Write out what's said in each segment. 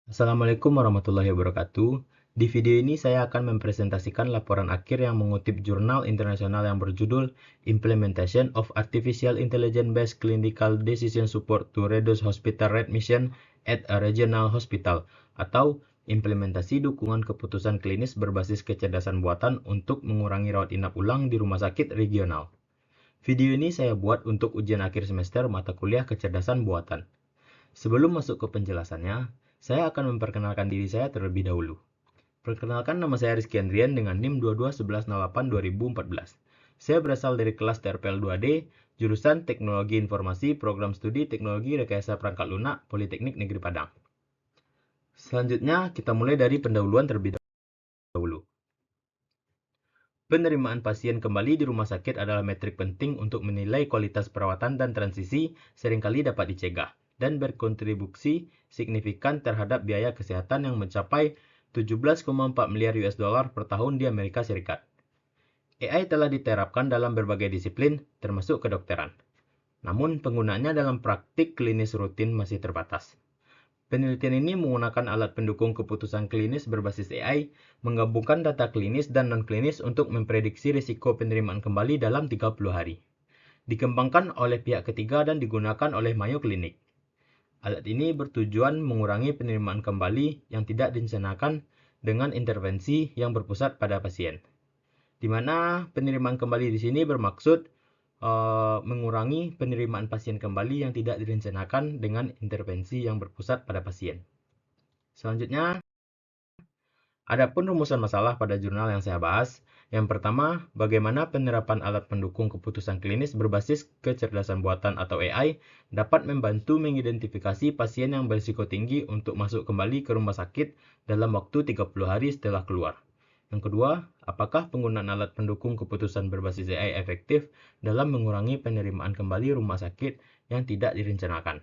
Assalamualaikum warahmatullahi wabarakatuh. Di video ini saya akan mempresentasikan laporan akhir yang mengutip jurnal internasional yang berjudul Implementation of Artificial Intelligence-Based Clinical Decision Support to Reduce Hospital Readmission at a Regional Hospital atau implementasi dukungan keputusan klinis berbasis kecerdasan buatan untuk mengurangi rawat inap ulang di rumah sakit regional. Video ini saya buat untuk ujian akhir semester mata kuliah kecerdasan buatan. Sebelum masuk ke penjelasannya, saya akan memperkenalkan diri saya terlebih dahulu. Perkenalkan, nama saya Rizky Andrian dengan NIM 221108-2014. Saya berasal dari kelas TRPL 2D, jurusan Teknologi Informasi, Program Studi Teknologi Rekayasa Perangkat Lunak, Politeknik Negeri Padang. Selanjutnya, kita mulai dari pendahuluan terlebih dahulu. Penerimaan pasien kembali di rumah sakit adalah metrik penting untuk menilai kualitas perawatan dan transisi seringkali dapat dicegah dan berkontribusi signifikan terhadap biaya kesehatan yang mencapai 17,4 miliar US dollar per tahun di Amerika Serikat. AI telah diterapkan dalam berbagai disiplin, termasuk kedokteran. Namun, penggunaannya dalam praktik klinis rutin masih terbatas. Penelitian ini menggunakan alat pendukung keputusan klinis berbasis AI, menggabungkan data klinis dan non-klinis untuk memprediksi risiko penerimaan kembali dalam 30 hari. Dikembangkan oleh pihak ketiga dan digunakan oleh Mayo Clinic. Alat ini bertujuan mengurangi penerimaan kembali yang tidak direncanakan dengan intervensi yang berpusat pada pasien. Di mana penerimaan kembali di sini bermaksud mengurangi penerimaan pasien kembali yang tidak direncanakan dengan intervensi yang berpusat pada pasien. Selanjutnya, adapun rumusan masalah pada jurnal yang saya bahas, yang pertama, bagaimana penerapan alat pendukung keputusan klinis berbasis kecerdasan buatan atau AI dapat membantu mengidentifikasi pasien yang berisiko tinggi untuk masuk kembali ke rumah sakit dalam waktu 30 hari setelah keluar. Yang kedua, apakah penggunaan alat pendukung keputusan berbasis AI efektif dalam mengurangi penerimaan kembali rumah sakit yang tidak direncanakan?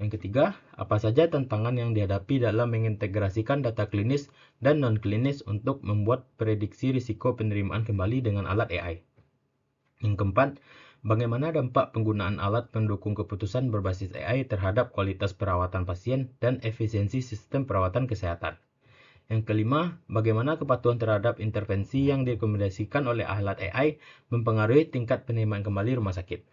Yang ketiga, apa saja tantangan yang dihadapi dalam mengintegrasikan data klinis dan non-klinis untuk membuat prediksi risiko penerimaan kembali dengan alat AI? Yang keempat, bagaimana dampak penggunaan alat pendukung keputusan berbasis AI terhadap kualitas perawatan pasien dan efisiensi sistem perawatan kesehatan? Yang kelima, bagaimana kepatuhan terhadap intervensi yang direkomendasikan oleh alat AI mempengaruhi tingkat penerimaan kembali rumah sakit?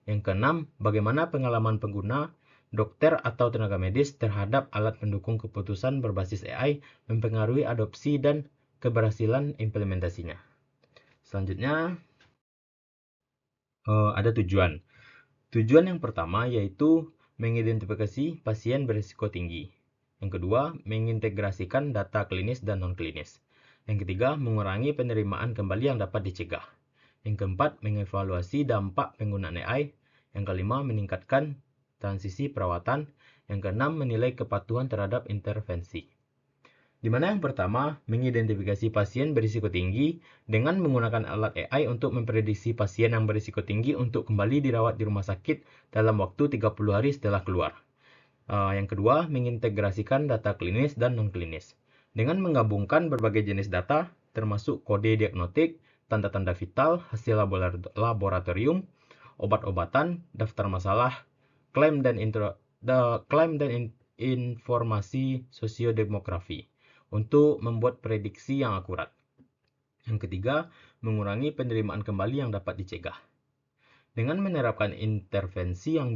Yang keenam, bagaimana pengalaman pengguna, dokter atau tenaga medis terhadap alat pendukung keputusan berbasis AI mempengaruhi adopsi dan keberhasilan implementasinya. Selanjutnya, ada tujuan. Tujuan yang pertama yaitu mengidentifikasi pasien berisiko tinggi. Yang kedua, mengintegrasikan data klinis dan non-klinis. Yang ketiga, mengurangi penerimaan kembali yang dapat dicegah. Yang keempat, mengevaluasi dampak penggunaan AI. Yang kelima, meningkatkan transisi perawatan. Yang keenam, menilai kepatuhan terhadap intervensi. Di mana yang pertama, mengidentifikasi pasien berisiko tinggi dengan menggunakan alat AI untuk memprediksi pasien yang berisiko tinggi untuk kembali dirawat di rumah sakit dalam waktu 30 hari setelah keluar. Yang kedua, mengintegrasikan data klinis dan non-klinis. Dengan menggabungkan berbagai jenis data, termasuk kode diagnostik, tanda-tanda vital, hasil laboratorium, obat-obatan, daftar masalah, klaim dan informasi sosiodemografi untuk membuat prediksi yang akurat. Yang ketiga, mengurangi penerimaan kembali yang dapat dicegah. Dengan menerapkan intervensi yang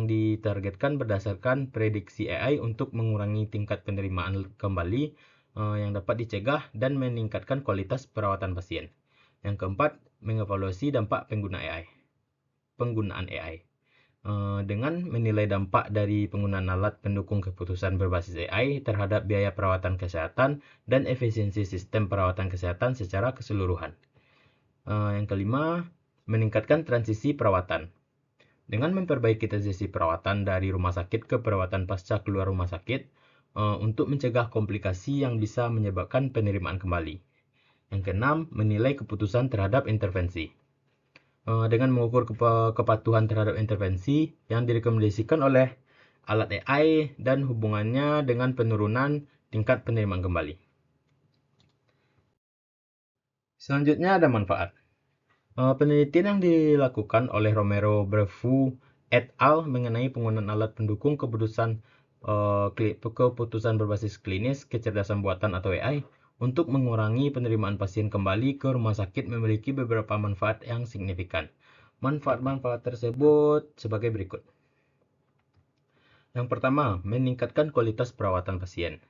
ditargetkan berdasarkan prediksi AI untuk mengurangi tingkat penerimaan kembali yang dapat dicegah dan meningkatkan kualitas perawatan pasien. Yang keempat, mengevaluasi dampak penggunaan AI. Dengan menilai dampak dari penggunaan alat pendukung keputusan berbasis AI terhadap biaya perawatan kesehatan dan efisiensi sistem perawatan kesehatan secara keseluruhan. Yang kelima, meningkatkan transisi perawatan. Dengan memperbaiki transisi perawatan dari rumah sakit ke perawatan pasca keluar rumah sakit untuk mencegah komplikasi yang bisa menyebabkan penerimaan kembali. Yang keenam, menilai keputusan terhadap intervensi. Dengan mengukur kepatuhan terhadap intervensi yang direkomendasikan oleh alat AI dan hubungannya dengan penurunan tingkat penerimaan kembali. Selanjutnya ada manfaat. Penelitian yang dilakukan oleh Romero Brefu et al. Mengenai penggunaan alat pendukung keputusan keputusan berbasis klinis, kecerdasan buatan atau AI, untuk mengurangi penerimaan pasien kembali ke rumah sakit memiliki beberapa manfaat yang signifikan. Manfaat-manfaat tersebut sebagai berikut. Yang pertama, meningkatkan kualitas perawatan pasien.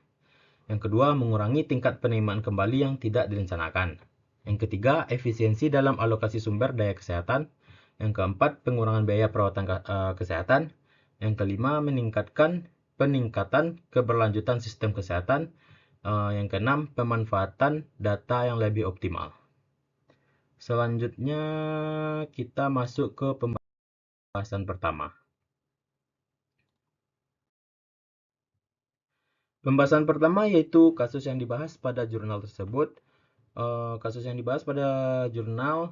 Yang kedua, mengurangi tingkat penerimaan kembali yang tidak direncanakan. Yang ketiga, efisiensi dalam alokasi sumber daya kesehatan. Yang keempat, pengurangan biaya perawatan kesehatan. Yang kelima, peningkatan keberlanjutan sistem kesehatan. Yang keenam, pemanfaatan data yang lebih optimal. Selanjutnya, kita masuk ke pembahasan pertama. Pembahasan pertama yaitu kasus yang dibahas pada jurnal tersebut. Kasus yang dibahas pada jurnal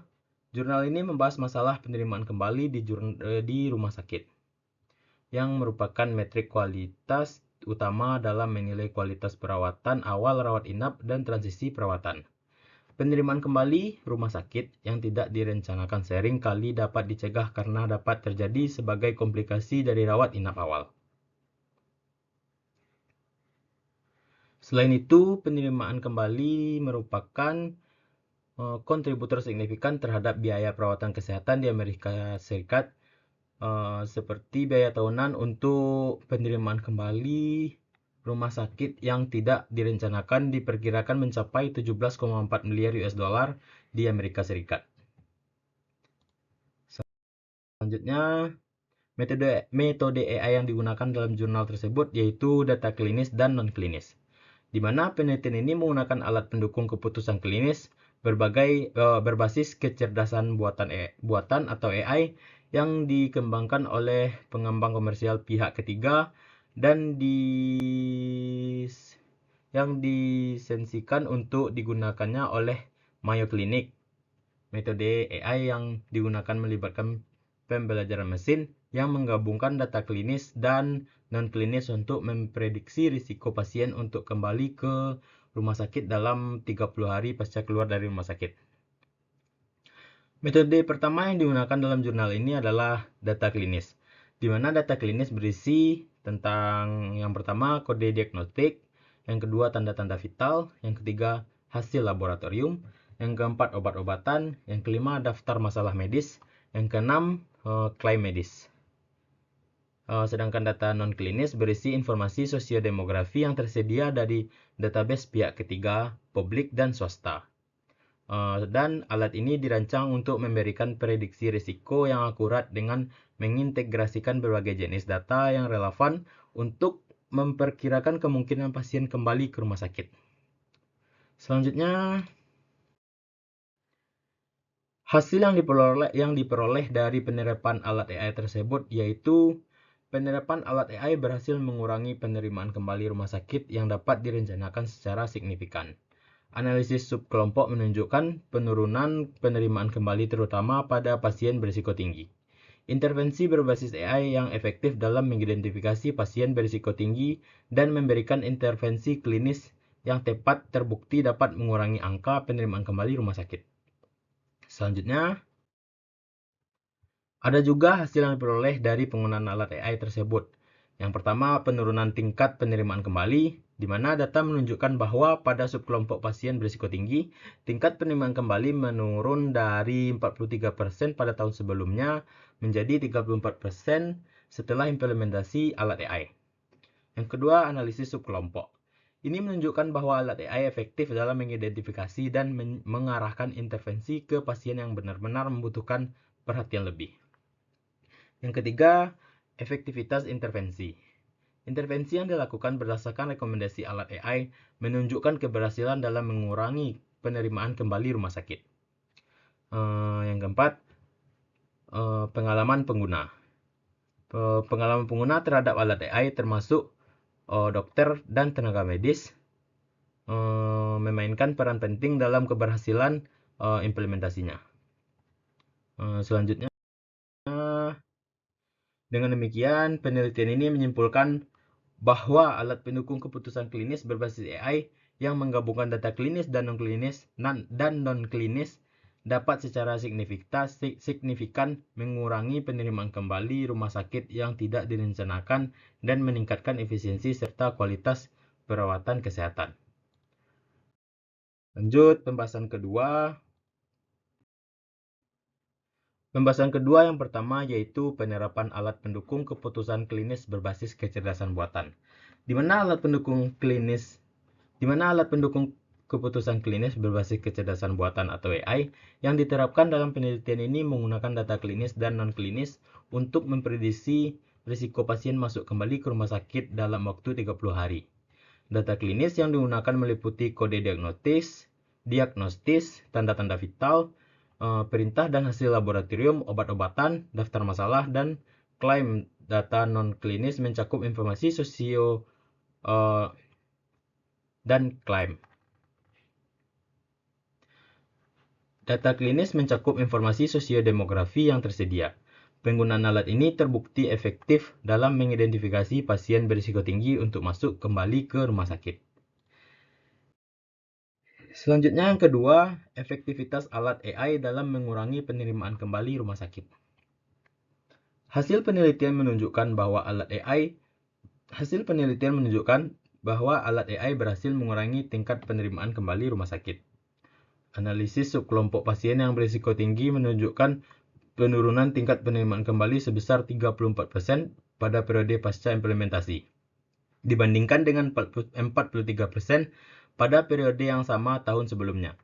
ini membahas masalah penerimaan kembali di rumah sakit, yang merupakan metrik kualitas utama dalam menilai kualitas perawatan awal, rawat inap, dan transisi perawatan. Penerimaan kembali rumah sakit yang tidak direncanakan sering kali dapat dicegah karena dapat terjadi sebagai komplikasi dari rawat inap awal. Selain itu, penerimaan kembali merupakan kontributor signifikan terhadap biaya perawatan kesehatan di Amerika Serikat, seperti biaya tahunan untuk penerimaan kembali rumah sakit yang tidak direncanakan diperkirakan mencapai 17,4 miliar US dollar di Amerika Serikat. Selanjutnya, metode AI yang digunakan dalam jurnal tersebut yaitu data klinis dan non-klinis, di mana penelitian ini menggunakan alat pendukung keputusan klinis berbasis kecerdasan buatan atau AI yang dikembangkan oleh pengembang komersial pihak ketiga dan yang disensikan untuk digunakannya oleh Mayo Clinic. Metode AI yang digunakan melibatkan pembelajaran mesin yang menggabungkan data klinis dan non-klinis untuk memprediksi risiko pasien untuk kembali ke rumah sakit dalam 30 hari pasca keluar dari rumah sakit. Metode pertama yang digunakan dalam jurnal ini adalah data klinis, di mana data klinis berisi tentang yang pertama kode diagnostik, yang kedua tanda-tanda vital, yang ketiga hasil laboratorium, yang keempat obat-obatan, yang kelima daftar masalah medis, yang keenam klaim medis. Sedangkan data non-klinis berisi informasi sosiodemografi yang tersedia dari database pihak ketiga, publik, dan swasta. Dan alat ini dirancang untuk memberikan prediksi risiko yang akurat dengan mengintegrasikan berbagai jenis data yang relevan untuk memperkirakan kemungkinan pasien kembali ke rumah sakit. Selanjutnya, hasil yang diperoleh dari penerapan alat AI tersebut yaitu penerapan alat AI berhasil mengurangi penerimaan kembali rumah sakit yang dapat direncanakan secara signifikan. Analisis subkelompok menunjukkan penurunan penerimaan kembali terutama pada pasien berisiko tinggi. Intervensi berbasis AI yang efektif dalam mengidentifikasi pasien berisiko tinggi dan memberikan intervensi klinis yang tepat terbukti dapat mengurangi angka penerimaan kembali rumah sakit. Selanjutnya, ada juga hasil yang diperoleh dari penggunaan alat AI tersebut. Yang pertama, penurunan tingkat penerimaan kembali, di mana data menunjukkan bahwa pada subkelompok pasien berisiko tinggi, tingkat penerimaan kembali menurun dari 43% pada tahun sebelumnya menjadi 34% setelah implementasi alat AI. Yang kedua, analisis subkelompok. Ini menunjukkan bahwa alat AI efektif dalam mengidentifikasi dan mengarahkan intervensi ke pasien yang benar-benar membutuhkan perhatian lebih. Yang ketiga, efektivitas intervensi. Intervensi yang dilakukan berdasarkan rekomendasi alat AI menunjukkan keberhasilan dalam mengurangi penerimaan kembali rumah sakit. Yang keempat, pengalaman pengguna. Pengalaman pengguna terhadap alat AI termasuk dokter dan tenaga medis memainkan peran penting dalam keberhasilan implementasinya. Selanjutnya, dengan demikian, penelitian ini menyimpulkan bahwa alat pendukung keputusan klinis berbasis AI yang menggabungkan data klinis dan non-klinis dapat secara signifikan mengurangi penerimaan kembali rumah sakit yang tidak direncanakan dan meningkatkan efisiensi serta kualitas perawatan kesehatan. Lanjut, pembahasan kedua. Pembahasan kedua yang pertama yaitu penerapan alat pendukung keputusan klinis berbasis kecerdasan buatan. Di mana alat pendukung keputusan klinis berbasis kecerdasan buatan atau AI yang diterapkan dalam penelitian ini menggunakan data klinis dan non-klinis untuk memprediksi risiko pasien masuk kembali ke rumah sakit dalam waktu 30 hari. Data klinis yang digunakan meliputi kode diagnostis, tanda-tanda vital, perintah dan hasil laboratorium, obat-obatan, daftar masalah, dan klaim. Data non-klinis mencakup informasi dan klaim. Data klinis mencakup informasi sosiodemografi yang tersedia. Penggunaan alat ini terbukti efektif dalam mengidentifikasi pasien berisiko tinggi untuk masuk kembali ke rumah sakit. Selanjutnya yang kedua, efektivitas alat AI dalam mengurangi penerimaan kembali rumah sakit. Hasil penelitian menunjukkan bahwa alat AI berhasil mengurangi tingkat penerimaan kembali rumah sakit. Analisis subkelompok pasien yang berisiko tinggi menunjukkan penurunan tingkat penerimaan kembali sebesar 34% pada periode pasca implementasi, dibandingkan dengan 43% pada periode yang sama tahun sebelumnya.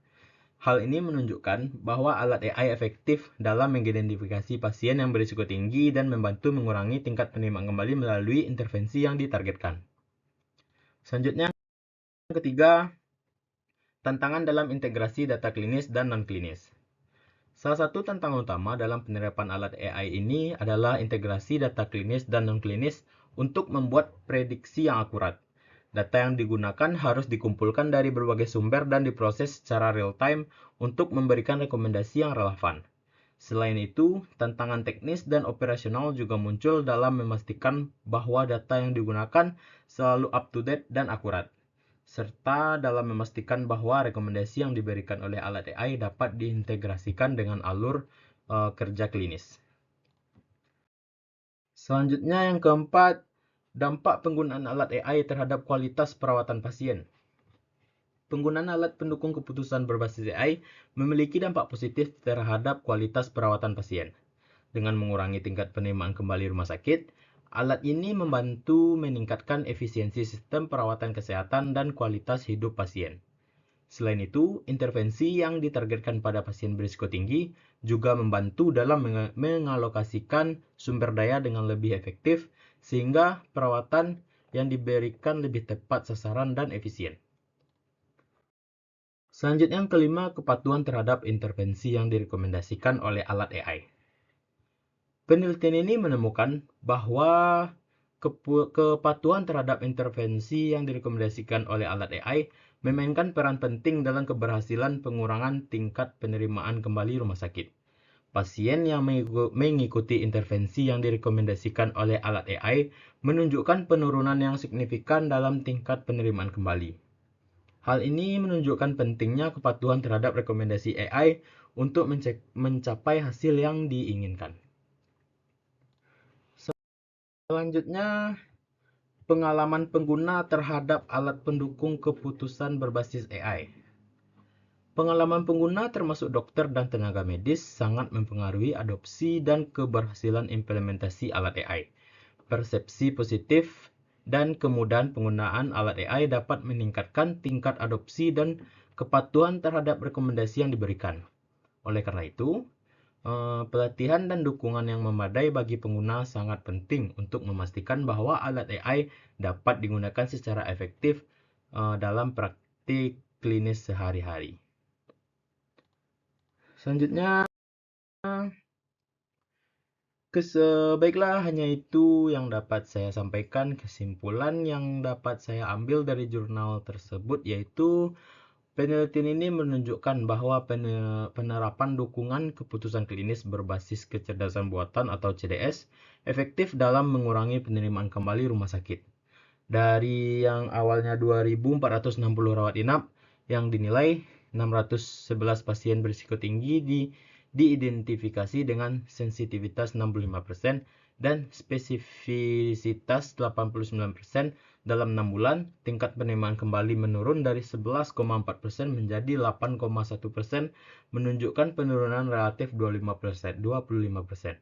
Hal ini menunjukkan bahwa alat AI efektif dalam mengidentifikasi pasien yang berisiko tinggi dan membantu mengurangi tingkat penerimaan kembali melalui intervensi yang ditargetkan. Selanjutnya, yang ketiga, tantangan dalam integrasi data klinis dan non-klinis. Salah satu tantangan utama dalam penerapan alat AI ini adalah integrasi data klinis dan non-klinis untuk membuat prediksi yang akurat. Data yang digunakan harus dikumpulkan dari berbagai sumber dan diproses secara real-time untuk memberikan rekomendasi yang relevan. Selain itu, tantangan teknis dan operasional juga muncul dalam memastikan bahwa data yang digunakan selalu up-to-date dan akurat, serta dalam memastikan bahwa rekomendasi yang diberikan oleh alat AI dapat diintegrasikan dengan alur kerja klinis. Selanjutnya yang keempat, dampak penggunaan alat AI terhadap kualitas perawatan pasien. Penggunaan alat pendukung keputusan berbasis AI memiliki dampak positif terhadap kualitas perawatan pasien. Dengan mengurangi tingkat penerimaan kembali rumah sakit, alat ini membantu meningkatkan efisiensi sistem perawatan kesehatan dan kualitas hidup pasien. Selain itu, intervensi yang ditargetkan pada pasien berisiko tinggi juga membantu dalam mengalokasikan sumber daya dengan lebih efektif sehingga perawatan yang diberikan lebih tepat sasaran dan efisien. Selanjutnya yang kelima, kepatuhan terhadap intervensi yang direkomendasikan oleh alat AI. Penelitian ini menemukan bahwa kepatuhan terhadap intervensi yang direkomendasikan oleh alat AI memainkan peran penting dalam keberhasilan pengurangan tingkat penerimaan kembali rumah sakit. Pasien yang mengikuti intervensi yang direkomendasikan oleh alat AI menunjukkan penurunan yang signifikan dalam tingkat penerimaan kembali. Hal ini menunjukkan pentingnya kepatuhan terhadap rekomendasi AI untuk mencapai hasil yang diinginkan. Selanjutnya, pengalaman pengguna terhadap alat pendukung keputusan berbasis AI. Pengalaman pengguna termasuk dokter dan tenaga medis sangat mempengaruhi adopsi dan keberhasilan implementasi alat AI. Persepsi positif dan kemudahan penggunaan alat AI dapat meningkatkan tingkat adopsi dan kepatuhan terhadap rekomendasi yang diberikan. Oleh karena itu, pelatihan dan dukungan yang memadai bagi pengguna sangat penting untuk memastikan bahwa alat AI dapat digunakan secara efektif dalam praktik klinis sehari-hari. Selanjutnya, baiklah, hanya itu yang dapat saya sampaikan. Kesimpulan yang dapat saya ambil dari jurnal tersebut yaitu penelitian ini menunjukkan bahwa penerapan dukungan keputusan klinis berbasis kecerdasan buatan atau CDS efektif dalam mengurangi penerimaan kembali rumah sakit. Dari yang awalnya 2.460 rawat inap yang dinilai 611 pasien berisiko tinggi diidentifikasi dengan sensitivitas 65% dan spesifisitas 89%. Dalam 6 bulan, tingkat penerimaan kembali menurun dari 11,4% menjadi 8,1%, menunjukkan penurunan relatif 25%.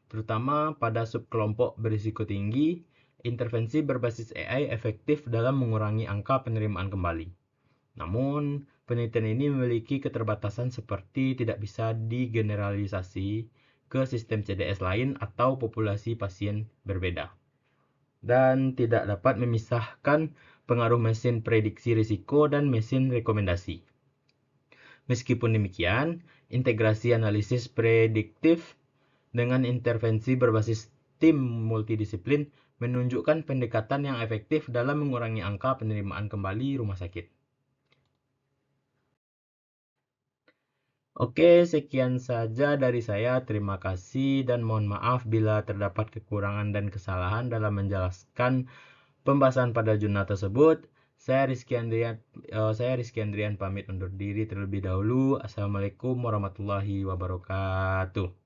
Terutama pada subkelompok berisiko tinggi, intervensi berbasis AI efektif dalam mengurangi angka penerimaan kembali. Namun, penelitian ini memiliki keterbatasan seperti tidak bisa digeneralisasi ke sistem CDS lain atau populasi pasien berbeda, dan tidak dapat memisahkan pengaruh mesin prediksi risiko dan mesin rekomendasi. Meskipun demikian, integrasi analisis prediktif dengan intervensi berbasis tim multidisiplin menunjukkan pendekatan yang efektif dalam mengurangi angka penerimaan kembali rumah sakit. Oke, sekian saja dari saya. Terima kasih dan mohon maaf bila terdapat kekurangan dan kesalahan dalam menjelaskan pembahasan pada jurnal tersebut. Saya Rizky Andrian pamit undur diri terlebih dahulu. Assalamualaikum warahmatullahi wabarakatuh.